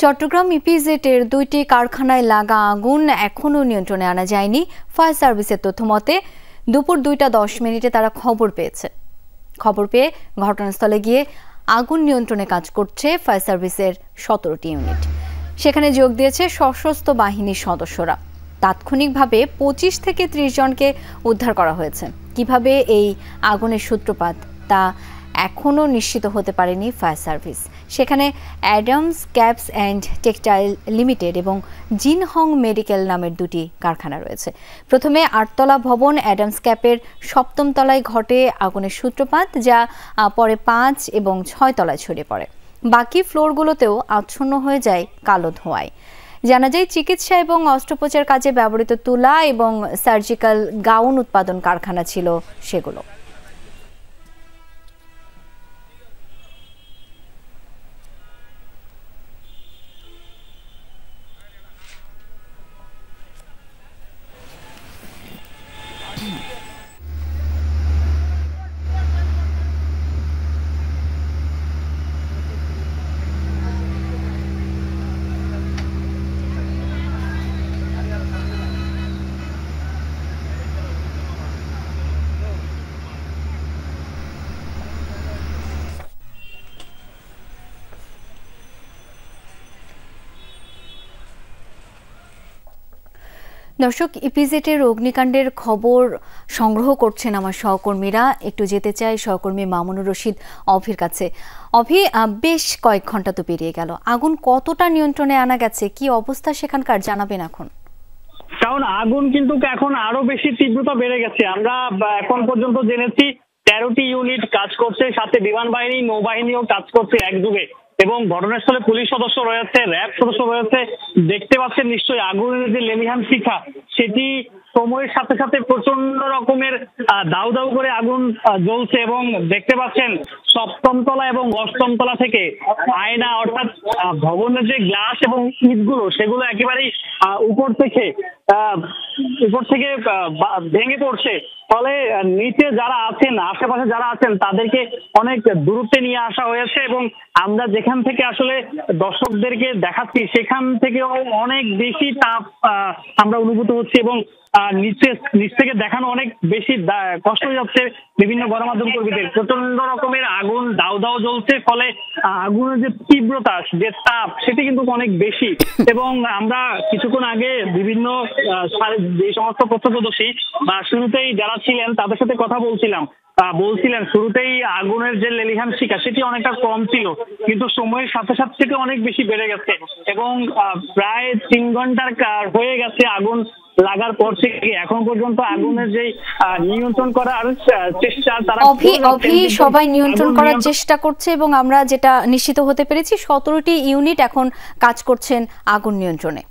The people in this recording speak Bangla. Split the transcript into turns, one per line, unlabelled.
চট্টগ্রাম ইপিজেডের ২টি কারখানায় লাগা আগুন এখনও নিয়ন্ত্রণে আনা যায়নি। ফায়ার সার্ভিসের তথ্য মতে দুপুর ২টা ১০ মিনিটে তারা খবর পেয়ে ঘটনাস্থলে গিয়ে আগুন নিয়ন্ত্রণে কাজ করছে ফায়ার সার্ভিসের ১৭টি ইউনিট। সেখানে যোগ দিয়েছে সশস্ত্র বাহিনীর সদস্যরা। তাৎক্ষণিকভাবে ২৫ থেকে ৩০ জনকে উদ্ধার করা হয়েছে। কিভাবে এই আগুনের সূত্রপাত তা এখনও নিশ্চিত হতে পারেনি ফায়ার সার্ভিস। সেখানে Adams caps and textile limited এবং জিনহং মেডিকেল নামের দুটি কারখানা রয়েছে। প্রথমে ৮তলা ভবন অ্যাডামস ক্যাপের ৭ম তলায় ঘটে আগুনের সূত্রপাত, যা পরে ৫ এবং ৬ তলায় ছড়িয়ে পড়ে। বাকি ফ্লোরগুলোতেও আচ্ছন্ন হয়ে যায় কালো ধোঁয়ায়। জানা যায় চিকিৎসা এবং অস্ত্রোপচার কাজে ব্যবহৃত তুলা এবং সার্জিক্যাল গাউন উৎপাদন কারখানা ছিল সেগুলো। দর্শক, ইপিজেডের অগ্নিকাণ্ডের খবর সংগ্রহ করছেন আমার সহকর্মীরা। একটু যেতে চাই সহকর্মী মামুনুর রশিদ অভির কাছে। অভি, বেশ কয়েক ঘন্টা তো পেরিয়ে গেল, আগুন কতটা নিয়ন্ত্রণে আনা গেছে, কি অবস্থা সেখানকার জানাবেন এখন?
কারণ আগুন কিন্তু এখন আরো বেশি তীব্রতা বেড়ে গেছে। আমরা এখন পর্যন্ত জেনেছি ১৩টি ইউনিট কাজ করছে, সাথে বিমান বাহিনী, নৌবাহিনীও কাজ করছে একযোগে, এবং ঘটনাস্থলে পুলিশ সদস্য রয়েছে, র্যাব সদস্য রয়েছে। দেখতে পাচ্ছেন নিশ্চয়ই আগুনের যে লেলিহান শিখা, সেটি সময়ের সাথে সাথে প্রচন্ড রকমের দাউ দাউ করে আগুন জ্বলছে। এবং দেখতে পাচ্ছেন ৭ম তলা এবং ৮ম তলা থেকে আয়না, অর্থাৎ ভবনের যে গ্লাস এবং ইটগুলো, সেগুলো একেবারেই উপর থেকে ভেঙে পড়ছে। ফলে নিচে যারা আছেন, আশেপাশে যারা আছেন, তাদেরকে অনেক দূরত্বে নিয়ে আসা হয়েছে। এবং আমরা যেখান থেকে আসলে দর্শকদেরকে দেখাচ্ছি, সেখান থেকেও অনেক বেশি তাপ আমরা অনুভূত হচ্ছে, এবং নিচ থেকে দেখানো অনেক বেশি কষ্ট হয়ে যাচ্ছে বিভিন্ন গণমাধ্যম কর্মীদের। প্রচন্ড রকমের আগুন দাউ দাউ জ্বলছে, ফলে আগুনের যে তীব্রতা, যে তাপ, সেটি কিন্তু অনেক বেশি। এবং আমরা কিছুক্ষণ আগে বিভিন্ন যে সমস্ত প্রত্যক্ষদর্শী বা শুরুতেই যারা ছিলেন তাদের সাথে কথা বলছিলেন শুরুতেই আগুনের যে লেলিহান শিখা, সেটি অনেকটা কম ছিল, কিন্তু সময়ের সাথে সাথে সেটি অনেক বেশি বেড়ে গেছে। এবং প্রায় ৩ ঘন্টার হয়ে গেছে আগুন লাগার পর থেকে এখন পর্যন্ত আগুনের যে নিয়ন্ত্রণ করার চেষ্টা, তারা
সবাই নিয়ন্ত্রণ করার চেষ্টা করছে। এবং আমরা যেটা নিশ্চিত হতে পেরেছি, ১৭টি ইউনিট এখন কাজ করছেন আগুন নিয়ন্ত্রণে।